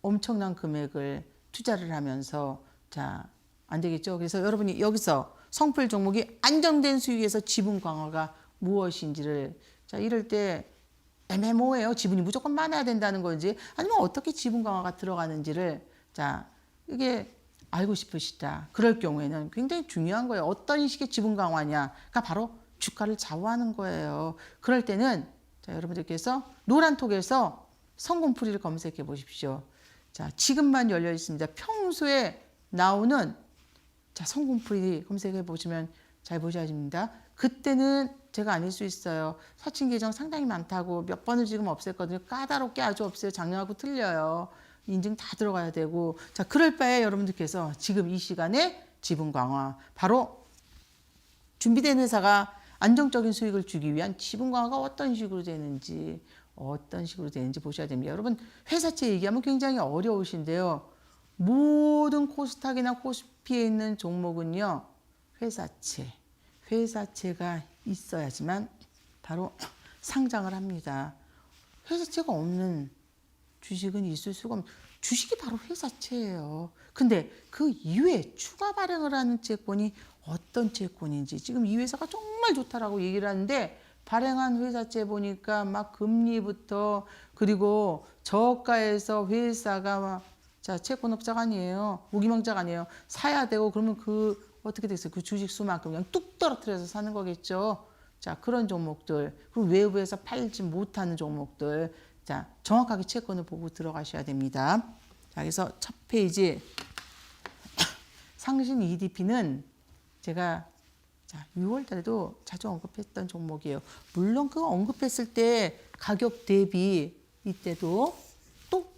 엄청난 금액을 투자를 하면서 자, 안 되겠죠. 그래서 여러분이 여기서 성풀 종목이 안정된 수익에서 지분 강화가 무엇인지를 자, 이럴 때 애매모호해요. 지분이 무조건 많아야 된다는 건지 아니면 어떻게 지분 강화가 들어가는지를 자, 이게 알고 싶으시다. 그럴 경우에는 굉장히 중요한 거예요. 어떤 식의 지분 강화냐. 그러니까 바로 주가를 좌우하는 거예요. 그럴 때는 자, 여러분들께서 노란톡에서 성공풀이를 검색해 보십시오. 자, 지금만 열려 있습니다. 평소에 나오는 자, 성공풀이 검색해 보시면 잘 보셔야 됩니다. 그때는 제가 아닐 수 있어요. 사칭 계정 상당히 많다고 몇 번을 지금 없앴거든요. 까다롭게 아주 없어요. 작년하고 틀려요. 인증 다 들어가야 되고. 자, 그럴 바에 여러분들께서 지금 이 시간에 지분 강화. 바로 준비된 회사가 안정적인 수익을 주기 위한 지분 강화가 어떤 식으로 되는지 보셔야 됩니다. 여러분, 회사채 얘기하면 굉장히 어려우신데요. 모든 코스닥이나 코스피에 있는 종목은요. 회사채가 있어야지만 바로 상장을 합니다. 회사채가 없는 주식은 있을 수가 없는 주식이 바로 회사채예요. 근데 그 이외에 추가 발행을 하는 채권이 어떤 채권인지 지금 이 회사가 정말 좋다라고 얘기를 하는데 발행한 회사채 보니까 막 금리부터 그리고 저가에서 회사가 막 자, 채권업자가 아니에요. 무기명자가 아니에요. 사야 되고 그러면 그 어떻게 됐어요? 그 주식 수만큼 그냥 뚝 떨어뜨려서 사는 거겠죠. 자, 그런 종목들 그리고 외부에서 팔지 못하는 종목들 자, 정확하게 채권을 보고 들어가셔야 됩니다. 자, 그래서 첫 페이지 상신 EDP는 제가 자, 6월 달에도 자주 언급했던 종목이에요. 물론 그 언급했을 때 가격 대비 이때도 또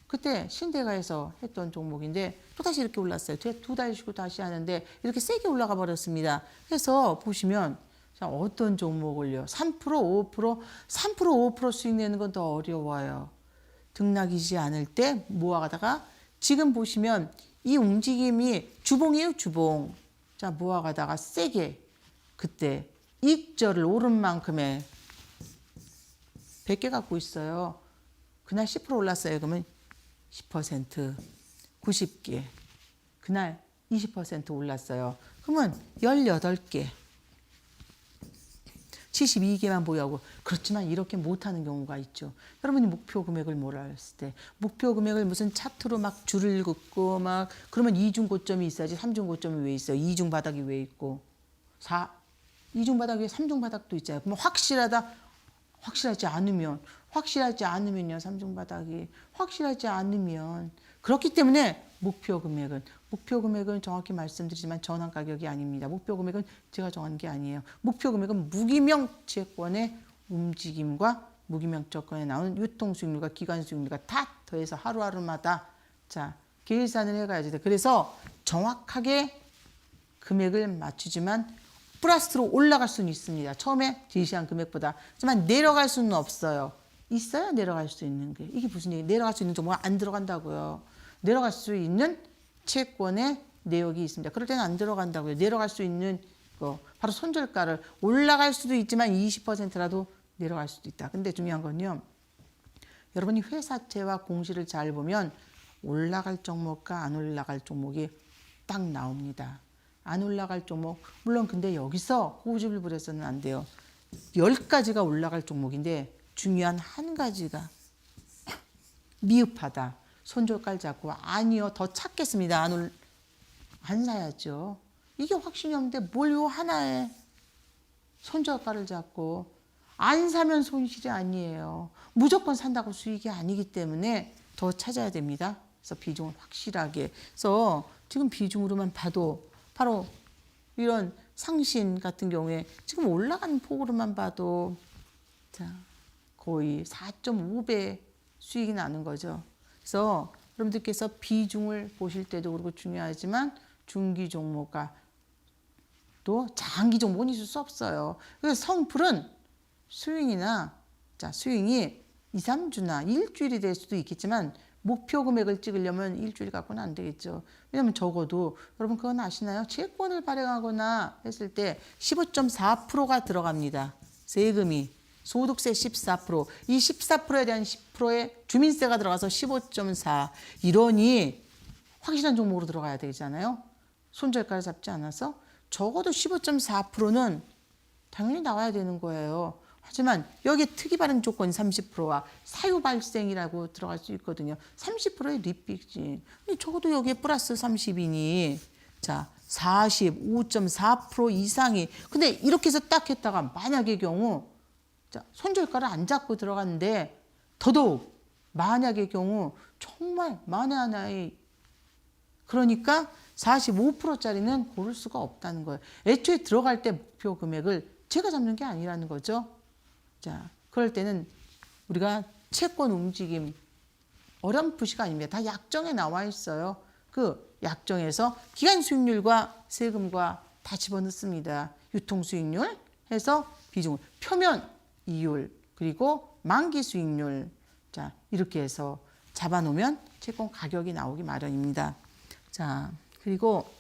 그때 신대가에서 했던 종목인데 또다시 이렇게 올랐어요. 두 달 쉬고 다시 하는데 이렇게 세게 올라가 버렸습니다. 그래서 보시면 자, 어떤 종목을요? 3%, 5%, 5% 수익 내는 건 더 어려워요. 등락이지 않을 때 모아가다가 지금 보시면 이 움직임이 주봉이에요, 주봉. 자, 모아가다가 세게 그때 익절을 오른 만큼의 100개 갖고 있어요. 그날 10% 올랐어요. 그러면 10%, 90개. 그날 20% 올랐어요. 그러면 18개. 72개만 보유하고 그렇지만 이렇게 못하는 경우가 있죠. 여러분이 목표 금액을 몰랐을 때 목표 금액을 무슨 차트로 막 줄을 긋고 막 그러면 이중 고점이 있어야지 삼중 고점이 왜 있어요? 이중 바닥이 왜 있고 이중 바닥 위에 삼중 바닥도 있잖아요. 그러면 확실하지 않으면요 삼중 바닥이 확실하지 않으면 그렇기 때문에 목표 금액은 정확히 말씀드리지만 전환 가격이 아닙니다. 목표 금액은 제가 정한 게 아니에요. 목표 금액은 무기명 채권의 움직임과 무기명 채권에 나오는 유통 수익률과 기관 수익률과 다 더해서 하루하루마다 자 계산을 해가야지 돼. 그래서 정확하게 금액을 맞추지만 플러스로 올라갈 수는 있습니다. 처음에 제시한 금액보다. 하지만 내려갈 수는 없어요. 있어야 내려갈 수 있는 게. 이게 무슨 얘기? 내려갈 수 있는 종목은 안 들어간다고요. 내려갈 수 있는 채권의 내역이 있습니다. 그럴 때는 안 들어간다고요. 내려갈 수 있는 거 바로 손절가를 올라갈 수도 있지만 20%라도 내려갈 수도 있다. 근데 중요한 건요. 여러분이 회사채와 공시를 잘 보면 올라갈 종목과 안 올라갈 종목이 딱 나옵니다. 안 올라갈 종목 물론 근데 여기서 고집을 부려서는 안 돼요. 10가지가 올라갈 종목인데 중요한 한 가지가 미흡하다. 손절가를 잡고 아니요 더 찾겠습니다. 안 사야죠. 이게 확신이 없는데 뭘 요 하나에 손절가를 잡고 안 사면 손실이 아니에요. 무조건 산다고 수익이 아니기 때문에 더 찾아야 됩니다. 그래서 비중을 확실하게. 그래서 지금 비중으로만 봐도 바로 이런 상신 같은 경우에 지금 올라가는 폭으로만 봐도 자, 거의 4.5배 수익이 나는 거죠. 그래서 여러분들께서 비중을 보실 때도 그렇고 중요하지만 중기 종목과 또 장기 종목은 있을 수 없어요. 그래서 성풀은 스윙이 2, 3주나 일주일이 될 수도 있겠지만 목표 금액을 찍으려면 일주일 갖고는 안 되겠죠. 왜냐면 적어도 여러분 그건 아시나요? 채권을 발행하거나 했을 때 15.4%가 들어갑니다. 세금이. 소득세 14%. 이 14%에 대한 10%의 주민세가 들어가서 15.4. 이러니 확실한 종목으로 들어가야 되잖아요. 손절가를 잡지 않아서. 적어도 15.4%는 당연히 나와야 되는 거예요. 하지만 여기에 특이 발행 조건 30%와 사유 발생이라고 들어갈 수 있거든요. 30%의 리픽진. 적어도 여기에 플러스 30이니 자 45.4% 이상이. 근데 이렇게 해서 딱 했다가 만약의 경우 자, 손절가를 안 잡고 들어갔는데 더더욱 만약의 경우 정말 만에 하나의 그러니까 45%짜리는 고를 수가 없다는 거예요. 애초에 들어갈 때 목표 금액을 제가 잡는 게 아니라는 거죠. 자, 그럴 때는 우리가 채권 움직임 어렴풋이가 아닙니다. 다 약정에 나와 있어요. 그 약정에서 기간 수익률과 세금과 다 집어넣습니다. 유통 수익률 해서 비중을 표면 이율 그리고 만기 수익률 자 이렇게 해서 잡아놓으면 채권 가격이 나오기 마련입니다. 자 그리고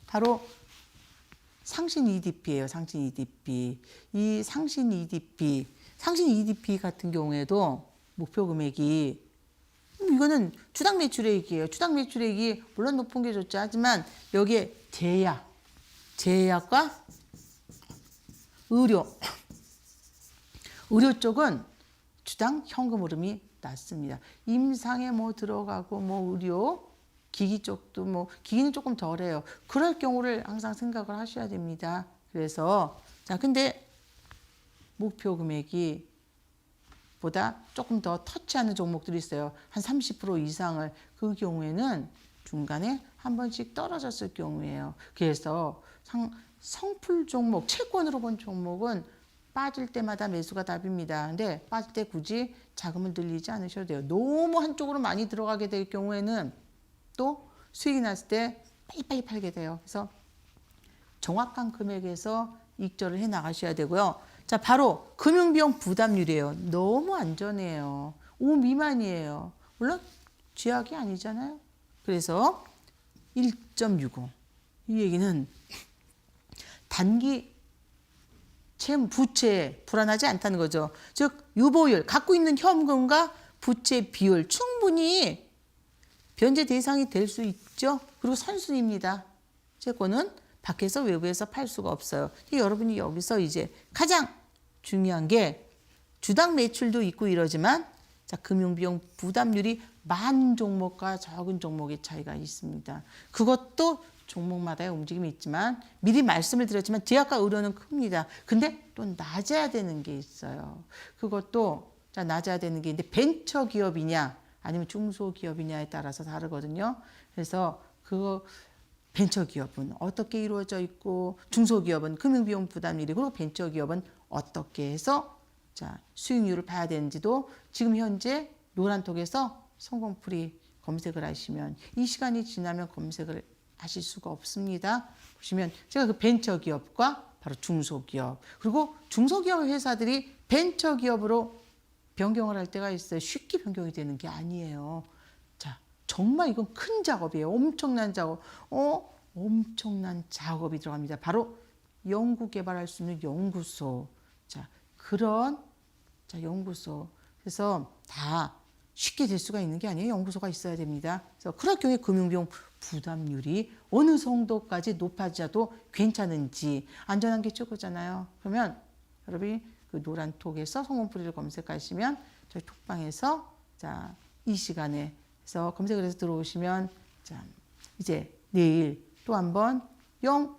바로 상신 EDP예요. 상신 EDP. 이 상신 EDP 같은 경우에도 목표 금액이 이거는 주당 매출액이에요. 주당 매출액이 물론 높은 게 좋죠. 하지만 여기에 제약과 의료 쪽은 주당 현금 흐름이 낮습니다. 임상에 뭐 들어가고 뭐 의료 기기 쪽도 뭐 기기는 조금 덜해요. 그럴 경우를 항상 생각을 하셔야 됩니다. 그래서 자 근데 목표 금액이 보다 조금 더 터치하는 종목들이 있어요. 한 30% 이상을 그 경우에는 중간에 한 번씩 떨어졌을 경우예요. 그래서 성풀 종목, 채권으로 본 종목은 빠질 때마다 매수가 답입니다. 근데 빠질 때 굳이 자금을 늘리지 않으셔도 돼요. 너무 한쪽으로 많이 들어가게 될 경우에는 또 수익이 났을 때 빨리빨리 팔게 돼요. 그래서 정확한 금액에서 익절을 해 나가셔야 되고요. 자, 바로 금융비용 부담률이에요. 너무 안전해요. 5 미만이에요. 물론 쥐약이 아니잖아요. 그래서 1.65. 이 얘기는 단기 채무 부채 불안하지 않다는 거죠. 즉 유보율, 갖고 있는 현금과 부채 비율 충분히 변제 대상이 될 수 있죠. 그리고 선순위입니다. 채권은 밖에서 외부에서 팔 수가 없어요. 여러분이 여기서 이제 가장 중요한 게 주당 매출도 있고 이러지만 자, 금융비용 부담률이 많은 종목과 적은 종목의 차이가 있습니다. 그것도 종목마다의 움직임이 있지만 미리 말씀을 드렸지만 제약과 의료는 큽니다. 근데 또 낮아야 되는 게 있어요. 그것도 자, 낮아야 되는 게 있는데 벤처기업이냐 아니면 중소기업이냐에 따라서 다르거든요. 그래서 그거 벤처기업은 어떻게 이루어져 있고 중소기업은 금융비용 부담률이 그리고 벤처기업은 어떻게 해서 자, 수익률을 봐야 되는지도 지금 현재 노란톡에서 성공풀이 검색을 하시면 이 시간이 지나면 검색을 하실 수가 없습니다. 보시면 제가 그 벤처기업과 바로 중소기업 그리고 중소기업 회사들이 벤처기업으로 변경을 할 때가 있어요. 쉽게 변경이 되는 게 아니에요. 자, 정말 이건 큰 작업이에요. 엄청난 작업. 엄청난 작업이 들어갑니다. 바로 연구 개발할 수 있는 연구소. 자, 그런 연구소. 그래서 다 쉽게 될 수가 있는 게 아니에요. 연구소가 있어야 됩니다. 그래서 그럴 경우에 금융비용 부담률이 어느 정도까지 높아져도 괜찮은지 안전한 게 최고잖아요. 그러면 여러분이 그 노란톡에서 성공풀이를 검색하시면 저희 톡방에서 자, 이 시간에 해서 검색을 해서 들어오시면 자, 이제 내일 또 한번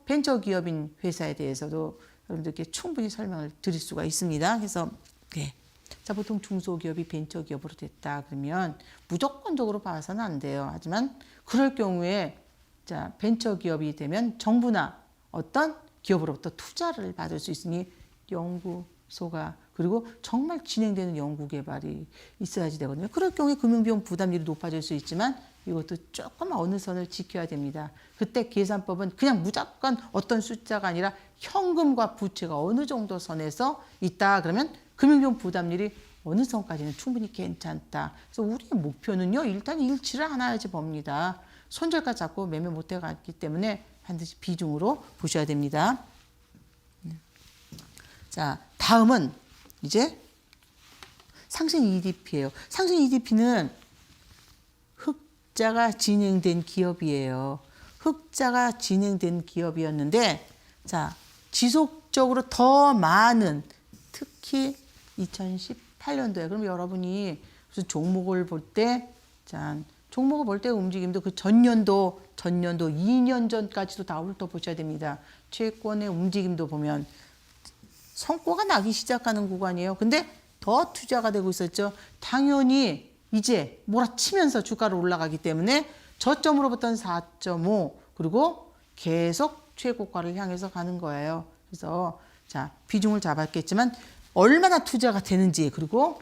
벤처기업인 회사에 대해서도 여러분들께 충분히 설명을 드릴 수가 있습니다. 그래서 네. 자, 보통 중소기업이 벤처기업으로 됐다 그러면 무조건적으로 봐서는 안 돼요. 하지만 그럴 경우에 자, 벤처기업이 되면 정부나 어떤 기업으로부터 투자를 받을 수 있으니 연구 소가 그리고 정말 진행되는 연구 개발이 있어야지 되거든요. 그럴 경우에 금융비용 부담률이 높아질 수 있지만 이것도 조금 어느 선을 지켜야 됩니다. 그때 계산법은 그냥 무조건 어떤 숫자가 아니라 현금과 부채가 어느 정도 선에서 있다 그러면 금융비용 부담률이 어느 선까지는 충분히 괜찮다. 그래서 우리의 목표는요. 일단 일치를 하나야지 봅니다. 손절가 잡고 매매 못해 갔기 때문에 반드시 비중으로 보셔야 됩니다. 자, 다음은 이제 상승 EDP예요. 상승 EDP는 흑자가 진행된 기업이에요. 흑자가 진행된 기업이었는데 자, 지속적으로 더 많은 특히 2018년도에 그럼 여러분이 무슨 종목을 볼 때 자, 종목을 볼 때 움직임도 그 전년도 2년 전까지도 다 훑어보셔야 됩니다. 채권의 움직임도 보면 성과가 나기 시작하는 구간이에요. 근데 더 투자가 되고 있었죠. 당연히 이제 몰아치면서 주가로 올라가기 때문에 저점으로부터는 4.5 그리고 계속 최고가를 향해서 가는 거예요. 그래서 자 비중을 잡았겠지만 얼마나 투자가 되는지 그리고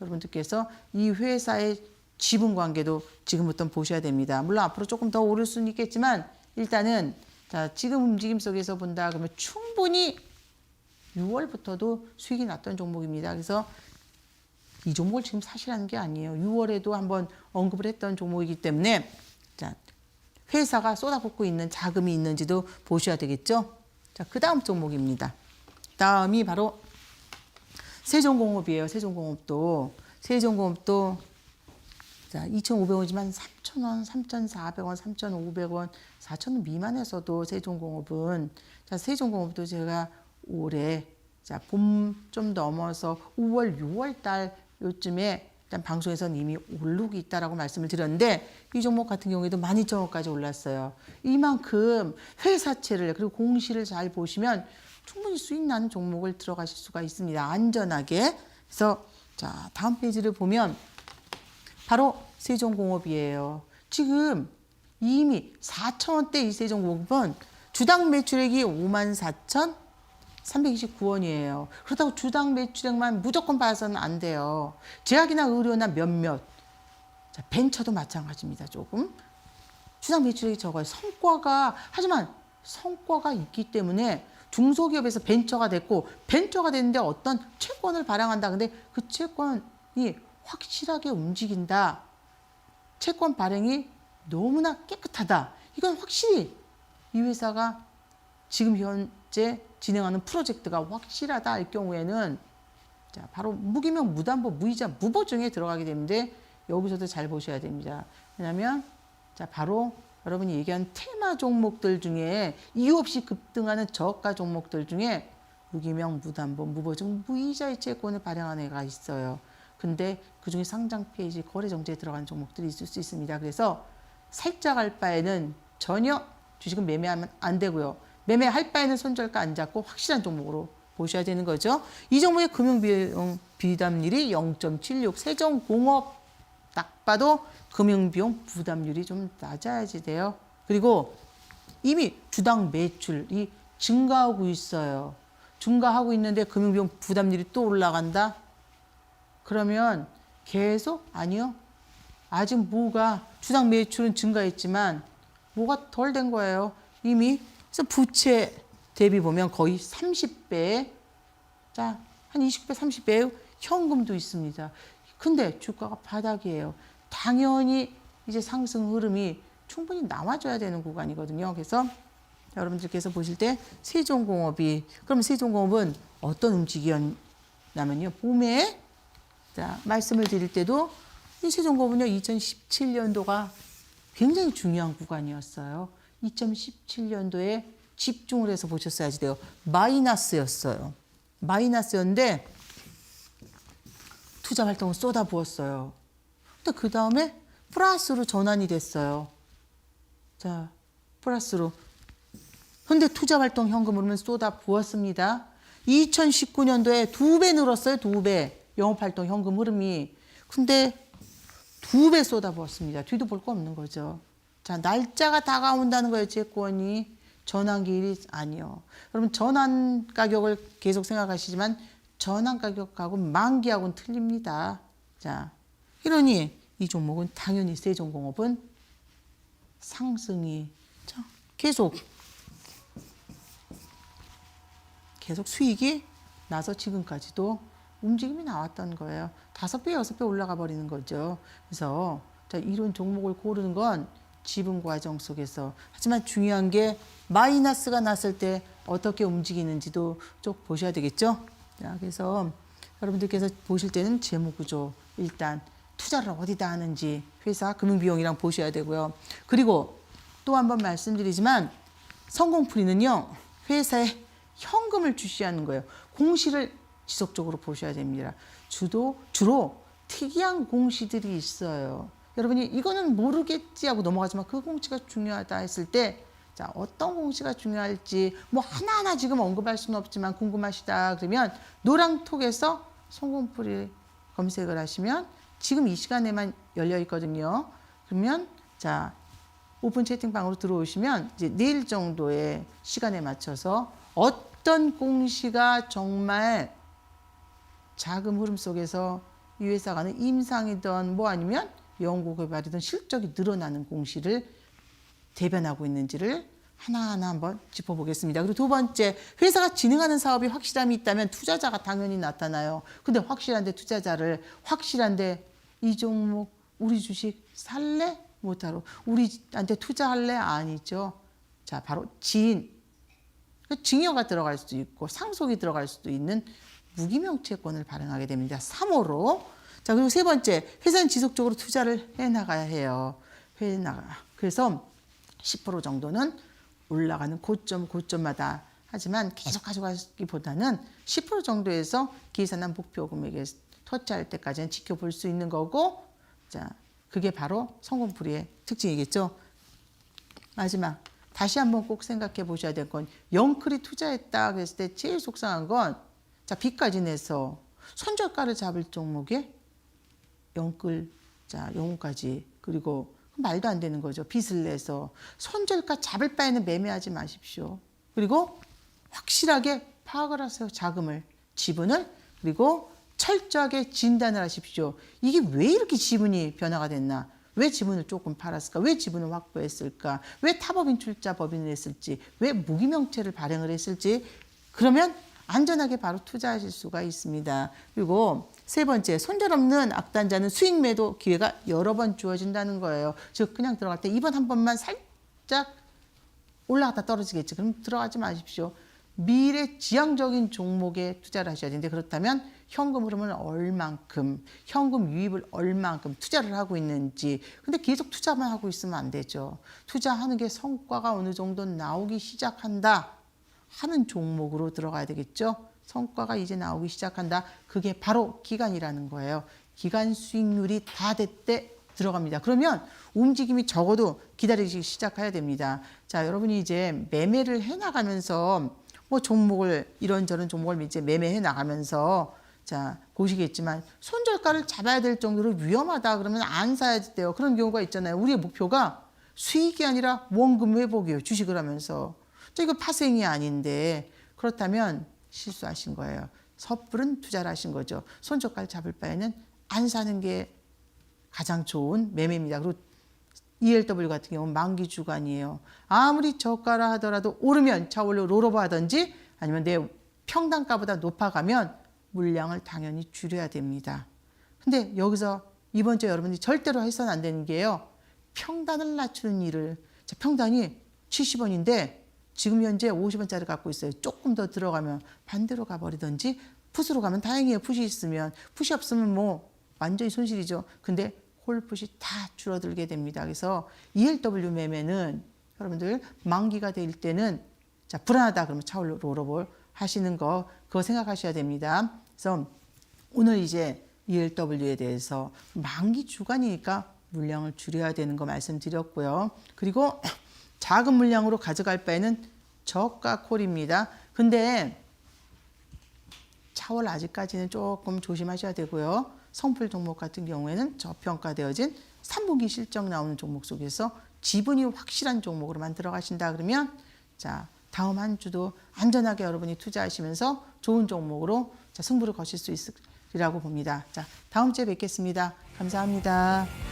여러분들께서 이 회사의 지분 관계도 지금부터 보셔야 됩니다. 물론 앞으로 조금 더 오를 수는 있겠지만 일단은 자 지금 움직임 속에서 본다 그러면 충분히 6월부터도 수익이 났던 종목입니다. 그래서 이 종목을 지금 사시라는 게 아니에요. 6월에도 한번 언급을 했던 종목이기 때문에 자, 회사가 쏟아붓고 있는 자금이 있는지도 보셔야 되겠죠. 자, 그 다음 종목입니다. 다음이 바로 세종공업이에요. 세종공업도 자, 2,500원이지만 3,000원, 3,400원, 3,500원, 4,000원 미만에서도 세종공업은 자, 세종공업도 제가 올해 자, 봄 좀 넘어서 5월, 6월 달 요쯤에 일단 방송에서는 이미 오르고 있다라고 말씀을 드렸는데 이 종목 같은 경우에도 12,000원까지 올랐어요. 이만큼 회사채를 그리고 공시를 잘 보시면 충분히 수익 나는 종목을 들어가실 수가 있습니다. 안전하게. 그래서 자, 다음 페이지를 보면 바로 세종공업이에요. 지금 이미 4,000원대 이 세종공업은 주당 매출액이 54,329원이에요. 그렇다고 주당 매출액만 무조건 봐서는 안 돼요. 제약이나 의료나 몇몇. 자, 벤처도 마찬가지입니다. 조금. 주당 매출액이 적어요. 하지만 성과가 있기 때문에 중소기업에서 벤처가 됐고, 벤처가 됐는데 어떤 채권을 발행한다. 근데 그 채권이 확실하게 움직인다. 채권 발행이 너무나 깨끗하다. 이건 확실히 이 회사가 지금 현재 진행하는 프로젝트가 확실하다 할 경우에는 자, 바로 무기명, 무담보, 무이자, 무보증에 들어가게 되는데 여기서도 잘 보셔야 됩니다. 왜냐하면 자, 바로 여러분이 얘기한 테마 종목들 중에 이유 없이 급등하는 저가 종목들 중에 무기명, 무담보, 무보증, 무이자의 채권을 발행한 애가 있어요. 근데 그중에 상장 페이지 거래 정지에 들어가는 종목들이 있을 수 있습니다. 그래서 살짝 할 바에는 전혀 주식은 매매하면 안 되고요. 매매할 바에는 손절가 안 잡고 확실한 종목으로 보셔야 되는 거죠. 이 종목의 금융비용 비담률이 0.76. 세종공업 딱 봐도 금융비용 부담률이 좀 낮아야지 돼요. 그리고 이미 주당 매출이 증가하고 있어요. 증가하고 있는데 금융비용 부담률이 또 올라간다? 그러면 계속 아니요. 아직 뭐가 주당 매출은 증가했지만 뭐가 덜 된 거예요. 이미 그래서 부채 대비 보면 거의 30배, 자, 한 20배, 30배 현금도 있습니다. 근데 주가가 바닥이에요. 당연히 이제 상승 흐름이 충분히 나와줘야 되는 구간이거든요. 그래서 여러분들께서 보실 때 세종공업이 그럼 세종공업은 어떤 움직임이었냐면요. 봄에 자, 말씀을 드릴 때도 이 세종공업은요. 2017년도가 굉장히 중요한 구간이었어요. 2017년도에 집중을 해서 보셨어야지 돼요. 마이너스였어요. 마이너스였는데 투자 활동을 쏟아부었어요. 근데 그 다음에 플러스로 전환이 됐어요. 자, 플러스로. 근데 투자 활동 현금으로는 쏟아부었습니다. 2019년도에 2배 늘었어요. 2배. 영업활동 현금 흐름이. 근데 2배 쏟아부었습니다. 뒤도 볼 거 없는 거죠. 자, 날짜가 다가온다는 거예요. 채권이. 전환기일이 아니요. 여러분 전환 가격을 계속 생각하시지만 전환 가격하고 만기하고는 틀립니다. 자, 이러니 이 종목은 당연히 세종공업은 상승이 자, 계속 수익이 나서 지금까지도 움직임이 나왔던 거예요. 5배, 6배 올라가 버리는 거죠. 그래서 자, 이런 종목을 고르는 건 지분 과정 속에서 하지만 중요한 게 마이너스가 났을 때 어떻게 움직이는지도 좀 보셔야 되겠죠. 자, 그래서 여러분들께서 보실 때는 재무구조 일단 투자를 어디다 하는지 회사 금융비용이랑 보셔야 되고요. 그리고 또 한 번 말씀드리지만 성공풀이는요. 회사에 현금을 주시하는 거예요. 공시를 지속적으로 보셔야 됩니다. 주로 특이한 공시들이 있어요. 여러분이 이거는 모르겠지 하고 넘어가지만 그 공시가 중요하다 했을 때 자, 어떤 공시가 중요할지 뭐 하나하나 지금 언급할 수는 없지만 궁금하시다 그러면 노랑톡에서 성공풀이 검색을 하시면 지금 이 시간에만 열려 있거든요. 그러면 자, 오픈 채팅방으로 들어오시면 이제 내일 정도의 시간에 맞춰서 어떤 공시가 정말 자금 흐름 속에서 이 회사가는 임상이든 뭐 아니면 연구개발이든 실적이 늘어나는 공시를 대변하고 있는지를 하나하나 한번 짚어보겠습니다. 그리고 두 번째, 회사가 진행하는 사업이 확실함이 있다면 투자자가 당연히 나타나요. 근데 확실한데 투자자를 확실한데 이 종목 우리 주식 살래? 못하러 우리한테 투자할래? 아니죠. 자, 바로 증여가 들어갈 수도 있고 상속이 들어갈 수도 있는 무기명채권을 발행하게 됩니다. 3호로. 자, 그리고 세 번째, 회사는 지속적으로 투자를 해나가야 해요. 그래서 10% 정도는 올라가는 고점마다 하지만 계속 가져가기보다는 10% 정도에서 계산한 목표 금액에 터치할 때까지는 지켜볼 수 있는 거고, 자, 그게 바로 성공풀이의 특징이겠죠. 마지막, 다시 한번 꼭 생각해 보셔야 될 건 영끌이 투자했다 그랬을 때 제일 속상한 건 자, 빚까지 내서 손절가를 잡을 종목에 영끌, 자, 영혼까지 그리고 말도 안 되는 거죠. 빚을 내서 손절가 잡을 바에는 매매하지 마십시오. 그리고 확실하게 파악을 하세요. 자금을, 지분을, 그리고 철저하게 진단을 하십시오. 이게 왜 이렇게 지분이 변화가 됐나? 왜 지분을 조금 팔았을까? 왜 지분을 확보했을까? 왜 타법인 출자 법인을 했을지? 왜 무기명채를 발행을 했을지? 그러면 안전하게 바로 투자하실 수가 있습니다. 그리고 세 번째, 손절 없는 악단자는 수익 매도 기회가 여러 번 주어진다는 거예요. 즉 그냥 들어갈 때 이번 한 번만 살짝 올라갔다 떨어지겠지. 그럼 들어가지 마십시오. 미래지향적인 종목에 투자를 하셔야 되는데 그렇다면 현금 흐름을 얼만큼, 현금 유입을 얼만큼 투자를 하고 있는지. 근데 계속 투자만 하고 있으면 안 되죠. 투자하는 게 성과가 어느 정도 나오기 시작한다 하는 종목으로 들어가야 되겠죠. 성과가 이제 나오기 시작한다. 그게 바로 기간이라는 거예요. 기간 수익률이 다 됐대 들어갑니다. 그러면 움직임이 적어도 기다리기 시작해야 됩니다. 자, 여러분이 이제 매매를 해나가면서 뭐 종목을 이런저런 종목을 이제 매매해 나가면서 자, 보시겠지만 손절가를 잡아야 될 정도로 위험하다 그러면 안 사야 돼요. 그런 경우가 있잖아요. 우리의 목표가 수익이 아니라 원금 회복이에요. 주식을 하면서. 자, 이거 파생이 아닌데 그렇다면 실수하신 거예요. 섣부른 투자를 하신 거죠. 손절가를 잡을 바에는 안 사는 게 가장 좋은 매매입니다. 그리고 ELW 같은 경우는 만기 주간이에요. 아무리 저가라 하더라도 오르면 차올려 롤오버 하든지 아니면 내 평단가보다 높아가면 물량을 당연히 줄여야 됩니다. 근데 여기서 이번 주에 여러분들이 절대로 해서는 안 되는 게요. 평단을 낮추는 일을. 자, 평단이 70원인데 지금 현재 50원짜리 갖고 있어요. 조금 더 들어가면 반대로 가버리든지 풋으로 가면 다행이에요. 풋이 있으면. 풋이 없으면 뭐 완전히 손실이죠. 근데 홀풋이 다 줄어들게 됩니다. 그래서 ELW 매매는 여러분들 만기가 될 때는 자, 불안하다 그러면 차올로 롤오버 하시는 거 그거 생각하셔야 됩니다. 그래서 오늘 이제 ELW에 대해서 만기 주간이니까 물량을 줄여야 되는 거 말씀드렸고요. 그리고 작은 물량으로 가져갈 바에는 저가 콜입니다. 근데 차월 아직까지는 조금 조심하셔야 되고요. 성풀 종목 같은 경우에는 저평가되어진 3분기 실적 나오는 종목 속에서 지분이 확실한 종목으로만 들어가신다 그러면 자, 다음 한 주도 안전하게 여러분이 투자하시면서 좋은 종목으로 승부를 거실 수 있으리라고 봅니다. 자, 다음 주에 뵙겠습니다. 감사합니다.